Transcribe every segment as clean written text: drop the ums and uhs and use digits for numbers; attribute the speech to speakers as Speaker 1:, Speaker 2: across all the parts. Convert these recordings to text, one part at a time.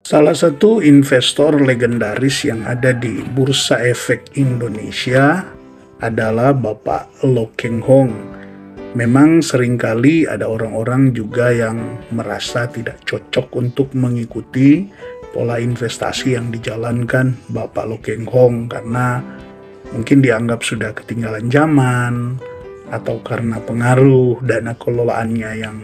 Speaker 1: Salah satu investor legendaris yang ada di Bursa Efek Indonesia adalah Bapak Lo Keng Hong. Memang seringkali ada orang-orang juga yang merasa tidak cocok untuk mengikuti pola investasi yang dijalankan Bapak Lo Keng Hong karena mungkin dianggap sudah ketinggalan zaman atau karena pengaruh dana kelolaannya yang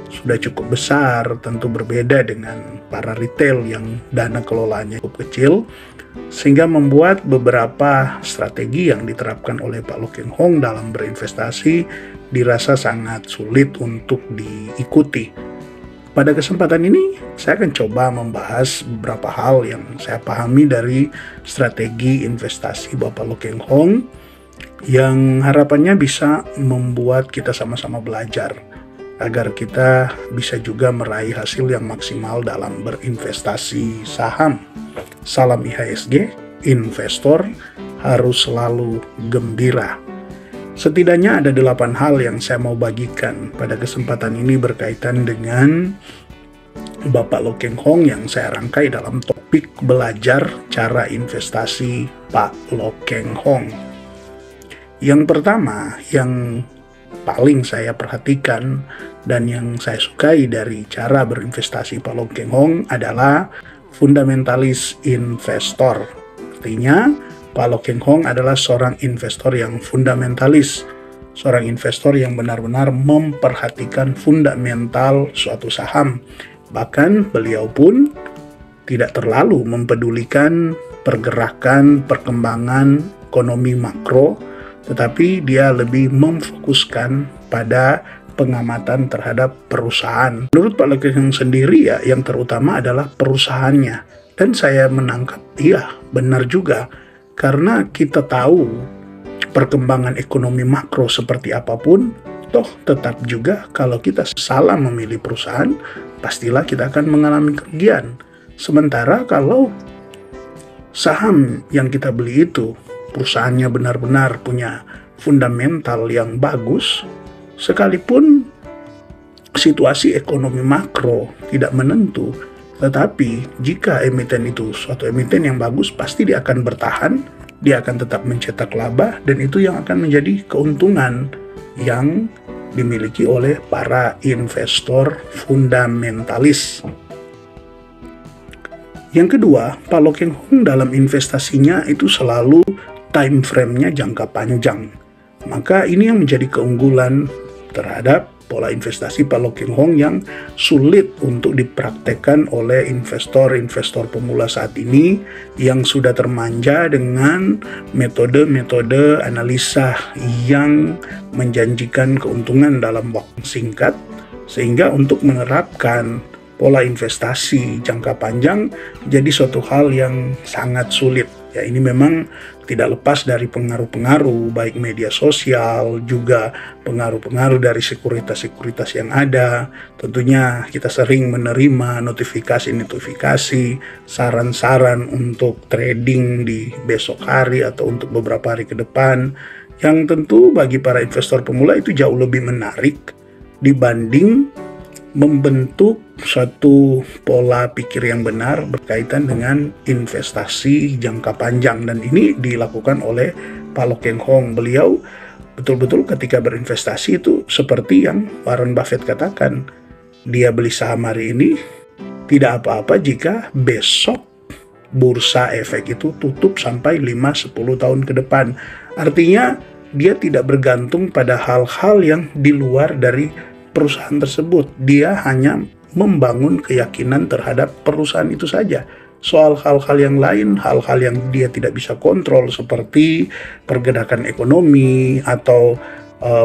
Speaker 1: sudah cukup besar, tentu berbeda dengan para retail yang dana kelolaannya cukup kecil, sehingga membuat beberapa strategi yang diterapkan oleh Pak Lo Keng Hong dalam berinvestasi dirasa sangat sulit untuk diikuti. Pada kesempatan ini, saya akan coba membahas beberapa hal yang saya pahami dari strategi investasi Bapak Lo Keng Hong yang harapannya bisa membuat kita sama-sama belajar agar kita bisa juga meraih hasil yang maksimal dalam berinvestasi saham. Salam IHSG, investor harus selalu gembira. Setidaknya ada 8 hal yang saya mau bagikan pada kesempatan ini berkaitan dengan Bapak Lo Keng Hong yang saya rangkai dalam topik belajar cara investasi Pak Lo Keng Hong. Yang pertama, yang paling saya perhatikan dan yang saya sukai dari cara berinvestasi Pak Lo Keng Hong adalah fundamentalis investor. Artinya, Pak Lo Keng Hong adalah seorang investor yang fundamentalis, seorang investor yang benar-benar memperhatikan fundamental suatu saham. Bahkan beliau pun tidak terlalu mempedulikan pergerakan, perkembangan ekonomi makro, tetapi dia lebih memfokuskan pada pengamatan terhadap perusahaan. Menurut Pak Lo Keng Hong sendiri ya, yang terutama adalah perusahaannya. Dan saya menangkap, iya benar juga. Karena kita tahu perkembangan ekonomi makro seperti apapun, toh tetap juga kalau kita salah memilih perusahaan, pastilah kita akan mengalami kerugian. Sementara kalau saham yang kita beli itu, perusahaannya benar-benar punya fundamental yang bagus, sekalipun situasi ekonomi makro tidak menentu, tetapi jika emiten itu suatu emiten yang bagus, pasti dia akan bertahan, dia akan tetap mencetak laba, dan itu yang akan menjadi keuntungan yang dimiliki oleh para investor fundamentalis. Yang kedua, Pak Lo Keng Hong dalam investasinya itu selalu time frame-nya jangka panjang. Maka ini yang menjadi keunggulan terhadap pola investasi Pak Lo Keng Hong yang sulit untuk dipraktekkan oleh investor-investor pemula saat ini yang sudah termanja dengan metode-metode analisa yang menjanjikan keuntungan dalam waktu singkat, sehingga untuk menerapkan pola investasi jangka panjang jadi suatu hal yang sangat sulit. Ya, ini memang tidak lepas dari pengaruh-pengaruh baik media sosial, juga pengaruh-pengaruh dari sekuritas-sekuritas yang ada. Tentunya kita sering menerima notifikasi-notifikasi, saran-saran untuk trading di besok hari atau untuk beberapa hari ke depan, yang tentu bagi para investor pemula itu jauh lebih menarik dibanding membentuk suatu pola pikir yang benar berkaitan dengan investasi jangka panjang. Dan ini dilakukan oleh Pak Lo Keng Hong. Beliau betul-betul ketika berinvestasi itu seperti yang Warren Buffett katakan, dia beli saham hari ini, tidak apa-apa jika besok bursa efek itu tutup sampai 5-10 tahun ke depan. Artinya dia tidak bergantung pada hal-hal yang di luar dari perusahaan tersebut. Dia hanya membangun keyakinan terhadap perusahaan itu saja. Soal hal-hal yang lain, hal-hal yang dia tidak bisa kontrol seperti pergerakan ekonomi atau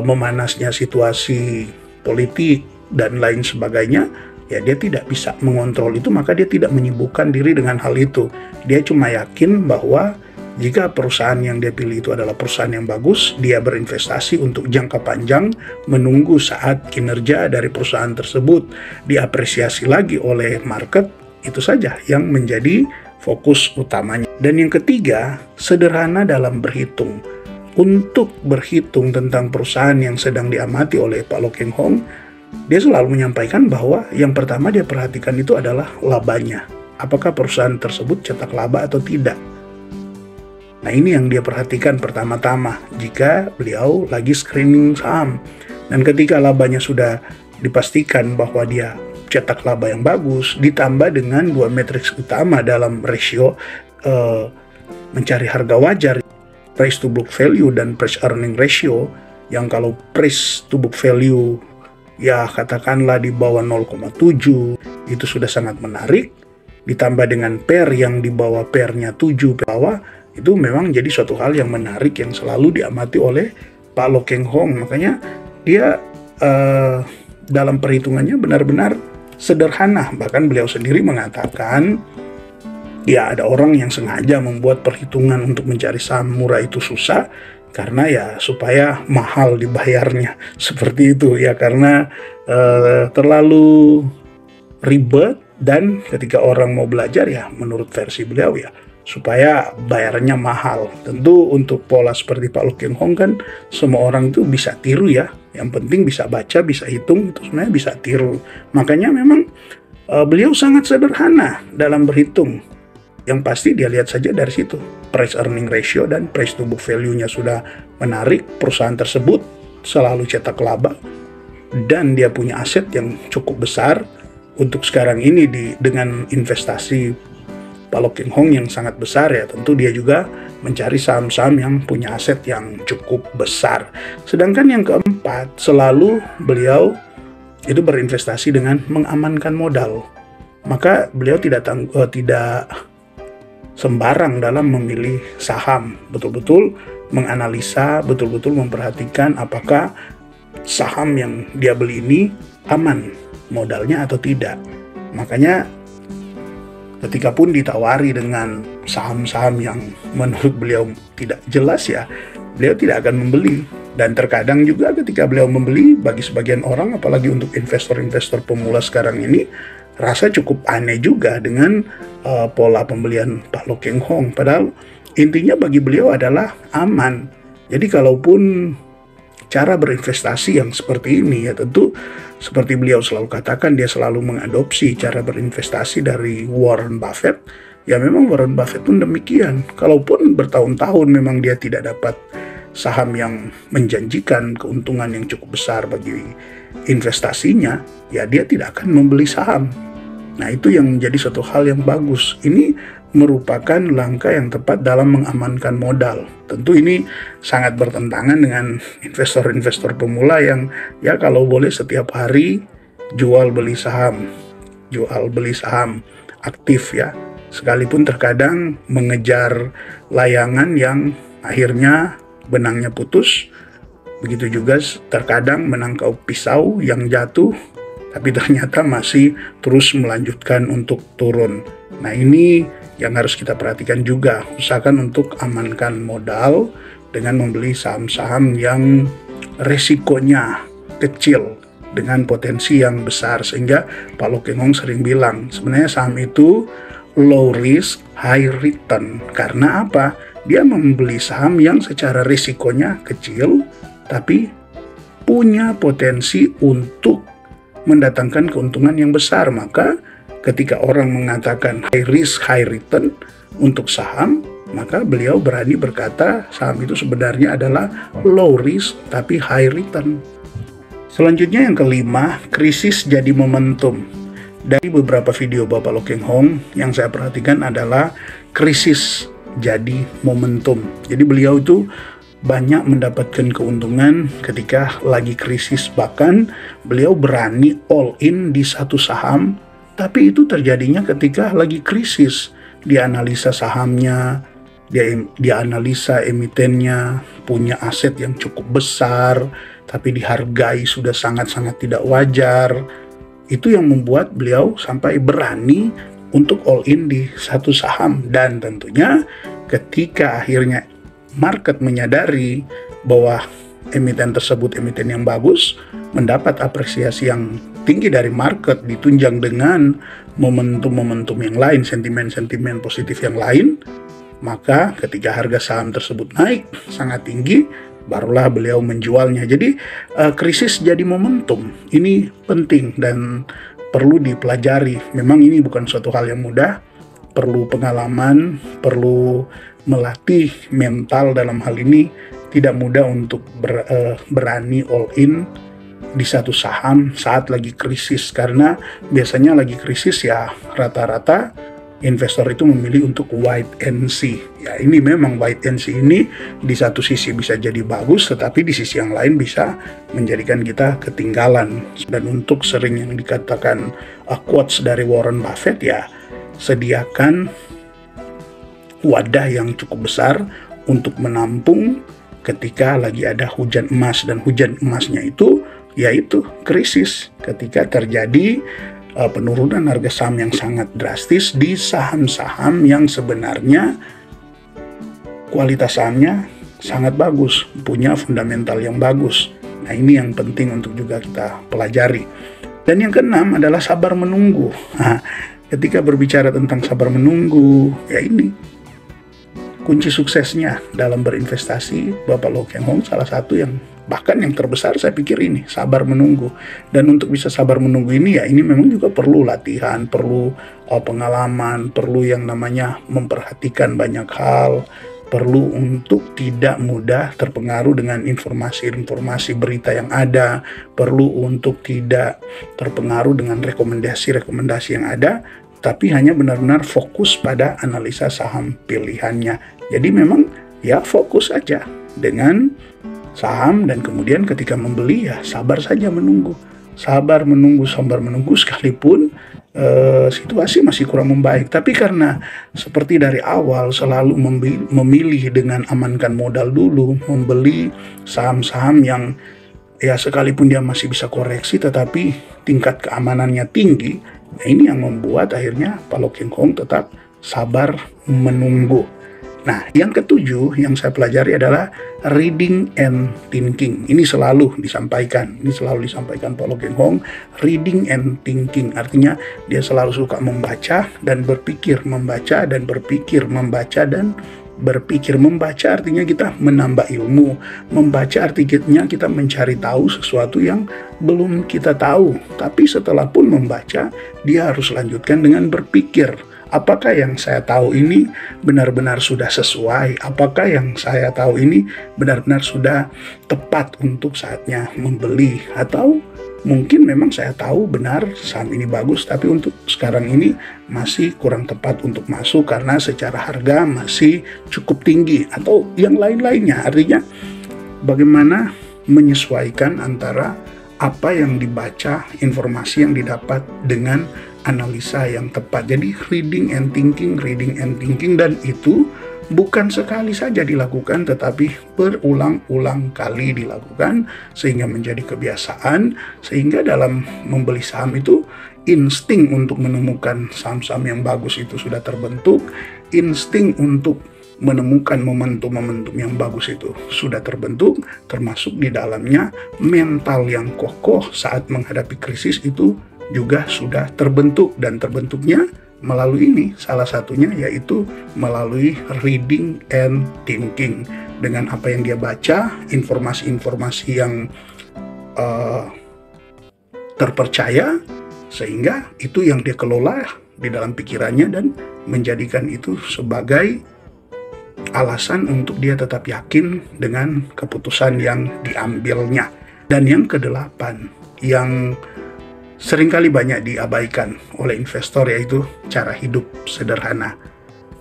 Speaker 1: memanasnya situasi politik dan lain sebagainya, ya dia tidak bisa mengontrol itu, maka dia tidak menyibukkan diri dengan hal itu. Dia cuma yakin bahwa jika perusahaan yang dia pilih itu adalah perusahaan yang bagus, dia berinvestasi untuk jangka panjang, menunggu saat kinerja dari perusahaan tersebut diapresiasi lagi oleh market. Itu saja yang menjadi fokus utamanya. Dan yang ketiga, sederhana dalam berhitung. Untuk berhitung tentang perusahaan yang sedang diamati oleh Pak Lo Keng Hong, dia selalu menyampaikan bahwa yang pertama dia perhatikan itu adalah labanya. apakah perusahaan tersebut cetak laba atau tidak. Nah, ini yang dia perhatikan pertama-tama jika beliau lagi screening saham. Dan ketika labanya sudah dipastikan bahwa dia cetak laba yang bagus, ditambah dengan 2 matriks utama dalam rasio mencari harga wajar, price to book value dan price earning ratio, yang kalau price to book value ya katakanlah di bawah 0,7 itu sudah sangat menarik, ditambah dengan PER yang di bawah PER-nya 7 bawah, itu memang jadi suatu hal yang menarik yang selalu diamati oleh Pak Loh Keng Hong. Makanya dia dalam perhitungannya benar-benar sederhana. Bahkan beliau sendiri mengatakan ya ada orang yang sengaja membuat perhitungan untuk mencari saham murah itu susah karena ya supaya mahal dibayarnya, seperti itu ya, karena terlalu ribet, dan ketika orang mau belajar ya menurut versi beliau ya supaya bayarnya mahal. Tentu untuk pola seperti Pak Loh Keng Hong kan semua orang itu bisa tiru ya, yang penting bisa baca, bisa hitung, itu sebenarnya bisa tiru. Makanya memang beliau sangat sederhana dalam berhitung. Yang pasti dia lihat saja dari situ, price earning ratio dan price to book value-nya sudah menarik, perusahaan tersebut selalu cetak laba, dan dia punya aset yang cukup besar. Untuk sekarang ini dengan investasi Pak Loh Keng Hong yang sangat besar ya, tentu dia juga mencari saham-saham yang punya aset yang cukup besar. Sedangkan yang keempat, selalu beliau itu berinvestasi dengan mengamankan modal. Maka beliau tidak sembarang dalam memilih saham, betul-betul menganalisa, betul-betul memperhatikan apakah saham yang dia beli ini aman modalnya atau tidak. Makanya ketika pun ditawari dengan saham-saham yang menurut beliau tidak jelas ya, beliau tidak akan membeli. Dan terkadang juga ketika beliau membeli, bagi sebagian orang, apalagi untuk investor-investor pemula sekarang ini, rasa cukup aneh juga dengan pola pembelian Pak Loh Keng Hong. Padahal intinya bagi beliau adalah aman. Jadi kalaupun cara berinvestasi yang seperti ini ya, tentu seperti beliau selalu katakan, dia selalu mengadopsi cara berinvestasi dari Warren Buffett. Ya memang Warren Buffett pun demikian. Kalaupun bertahun-tahun memang dia tidak dapat saham yang menjanjikan keuntungan yang cukup besar bagi investasinya, ya dia tidak akan membeli saham. Nah, itu yang menjadi suatu hal yang bagus. Ini merupakan langkah yang tepat dalam mengamankan modal. Tentu ini sangat bertentangan dengan investor-investor pemula yang ya kalau boleh setiap hari jual beli saham aktif ya. Sekalipun terkadang mengejar layangan yang akhirnya benangnya putus. Begitu juga terkadang menangkau pisau yang jatuh tapi ternyata masih terus melanjutkan untuk turun. Nah, ini yang harus kita perhatikan juga. Usahakan untuk amankan modal dengan membeli saham-saham yang resikonya kecil dengan potensi yang besar. Sehingga Pak Loh Keng Hong sering bilang, sebenarnya saham itu low risk, high return. Karena apa? Dia membeli saham yang secara risikonya kecil, tapi punya potensi untuk mendatangkan keuntungan yang besar. Maka ketika orang mengatakan high risk, high return untuk saham, maka beliau berani berkata saham itu sebenarnya adalah low risk tapi high return. Selanjutnya yang kelima, krisis jadi momentum. Dari beberapa video Bapak Loh Keng Hong yang saya perhatikan adalah krisis jadi momentum. Jadi beliau itu banyak mendapatkan keuntungan ketika lagi krisis. Bahkan beliau berani all in di satu saham, tapi itu terjadinya ketika lagi krisis. Dia analisa sahamnya, dia analisa emitennya, punya aset yang cukup besar, tapi dihargai sudah sangat-sangat tidak wajar. Itu yang membuat beliau sampai berani untuk all in di satu saham. Dan tentunya ketika akhirnya market menyadari bahwa emiten tersebut emiten yang bagus, mendapat apresiasi yang tinggi dari market, ditunjang dengan momentum-momentum yang lain, sentimen-sentimen positif yang lain, maka ketika harga saham tersebut naik sangat tinggi, barulah beliau menjualnya. Jadi krisis jadi momentum. Ini penting dan perlu dipelajari. Memang ini bukan suatu hal yang mudah, perlu pengalaman, perlu melatih mental dalam hal ini. Tidak mudah untuk berani all in di satu saham saat lagi krisis, karena biasanya lagi krisis ya rata-rata investor itu memilih untuk wait and see. Ya, ini memang wait and see ini di satu sisi bisa jadi bagus, tetapi di sisi yang lain bisa menjadikan kita ketinggalan. Dan untuk sering yang dikatakan quotes dari Warren Buffett, ya sediakan wadah yang cukup besar untuk menampung ketika lagi ada hujan emas. Dan hujan emasnya itu yaitu krisis, ketika terjadi penurunan harga saham yang sangat drastis di saham-saham yang sebenarnya kualitas sahamnya sangat bagus, punya fundamental yang bagus. Nah, ini yang penting untuk juga kita pelajari. Dan yang keenam adalah sabar menunggu. Nah, ketika berbicara tentang sabar menunggu, ya ini kunci suksesnya dalam berinvestasi. Bapak Low Keng Hong salah satu yang bahkan yang terbesar saya pikir ini, sabar menunggu. Dan untuk bisa sabar menunggu ini, ya ini memang juga perlu latihan, perlu pengalaman, perlu yang namanya memperhatikan banyak hal, perlu untuk tidak mudah terpengaruh dengan informasi-informasi berita yang ada, perlu untuk tidak terpengaruh dengan rekomendasi-rekomendasi yang ada, tapi hanya benar-benar fokus pada analisa saham pilihannya. Jadi memang ya fokus aja dengan saham, dan kemudian ketika membeli ya sabar saja menunggu. Sabar menunggu sekalipun situasi masih kurang membaik. Tapi karena seperti dari awal selalu memilih dengan amankan modal dulu, membeli saham-saham yang ya sekalipun dia masih bisa koreksi tetapi tingkat keamanannya tinggi. Nah, ini yang membuat akhirnya Pak Low Keng Hong tetap sabar menunggu. Nah, yang ketujuh yang saya pelajari adalah reading and thinking. Ini selalu disampaikan Pak Low Keng Hong, reading and thinking. Artinya dia selalu suka membaca dan berpikir, membaca dan berpikir, membaca dan berpikir. Membaca artinya kita menambah ilmu, membaca artinya kita mencari tahu sesuatu yang belum kita tahu. Tapi setelah pun membaca, dia harus lanjutkan dengan berpikir. Apakah yang saya tahu ini benar-benar sudah sesuai? Apakah yang saya tahu ini benar-benar sudah tepat untuk saatnya membeli? Atau mungkin memang saya tahu benar saham ini bagus, tapi untuk sekarang ini masih kurang tepat untuk masuk karena secara harga masih cukup tinggi, atau yang lain-lainnya. Artinya bagaimana menyesuaikan antara apa yang dibaca, informasi yang didapat dengan analisa yang tepat. Jadi reading and thinking, dan itu bukan sekali saja dilakukan tetapi berulang-ulang kali dilakukan sehingga menjadi kebiasaan, sehingga dalam membeli saham itu insting untuk menemukan saham-saham yang bagus itu sudah terbentuk, insting untuk menemukan momentum-momentum yang bagus itu sudah terbentuk, termasuk di dalamnya mental yang kokoh saat menghadapi krisis itu juga sudah terbentuk. Dan terbentuknya melalui ini, salah satunya yaitu melalui reading and thinking. Dengan apa yang dia baca, informasi-informasi yang terpercaya, sehingga itu yang dia kelola di dalam pikirannya dan menjadikan itu sebagai alasan untuk dia tetap yakin dengan keputusan yang diambilnya. Dan yang kedelapan, yang seringkali banyak diabaikan oleh investor, yaitu cara hidup sederhana.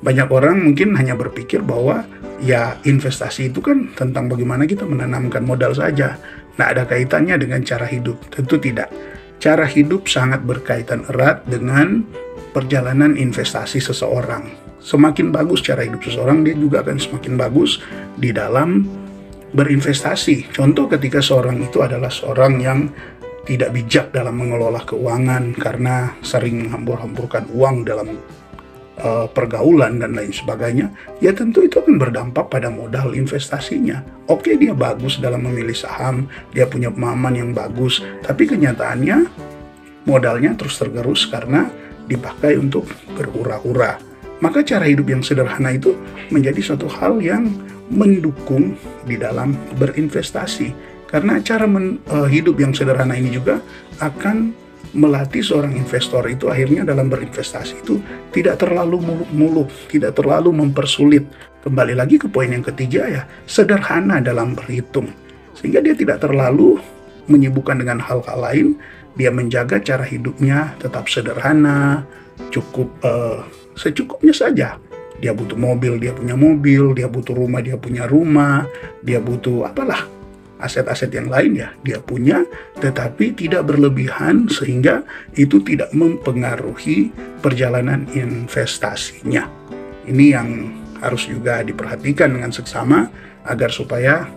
Speaker 1: Banyak orang mungkin hanya berpikir bahwa ya investasi itu kan tentang bagaimana kita menanamkan modal saja. Nah, ada kaitannya dengan cara hidup? Tentu tidak. Cara hidup sangat berkaitan erat dengan perjalanan investasi seseorang. Semakin bagus cara hidup seseorang, dia juga akan semakin bagus di dalam berinvestasi. Contoh, ketika seorang itu adalah seorang yang tidak bijak dalam mengelola keuangan karena sering menghambur-hamburkan uang dalam pergaulan dan lain sebagainya, ya tentu itu akan berdampak pada modal investasinya. Oke, dia bagus dalam memilih saham, dia punya pemahaman yang bagus, tapi kenyataannya modalnya terus tergerus karena dipakai untuk berhura-hura. Maka cara hidup yang sederhana itu menjadi suatu hal yang mendukung di dalam berinvestasi. Karena cara hidup yang sederhana ini juga akan melatih seorang investor itu akhirnya dalam berinvestasi itu tidak terlalu muluk-muluk, tidak terlalu mempersulit. Kembali lagi ke poin yang ketiga ya, sederhana dalam berhitung. Sehingga dia tidak terlalu menyibukkan dengan hal-hal lain, dia menjaga cara hidupnya tetap sederhana, cukup secukupnya saja. Dia butuh mobil, dia punya mobil, dia butuh rumah, dia punya rumah, dia butuh apalah, aset-aset yang lain ya dia punya, tetapi tidak berlebihan sehingga itu tidak mempengaruhi perjalanan investasinya. Ini yang harus juga diperhatikan dengan seksama agar supaya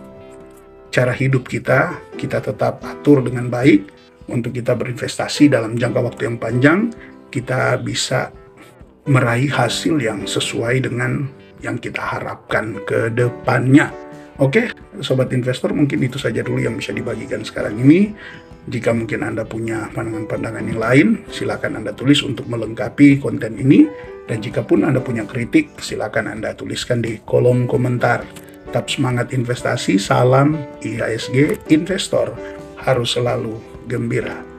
Speaker 1: cara hidup kita tetap atur dengan baik untuk kita berinvestasi dalam jangka waktu yang panjang, kita bisa meraih hasil yang sesuai dengan yang kita harapkan ke depannya. Oke, sobat investor, mungkin itu saja dulu yang bisa dibagikan sekarang ini. Jika mungkin Anda punya pandangan-pandangan yang lain, silakan Anda tulis untuk melengkapi konten ini. Dan jika pun Anda punya kritik, silakan Anda tuliskan di kolom komentar. Tetap semangat investasi, salam IHSG Investor, harus selalu gembira.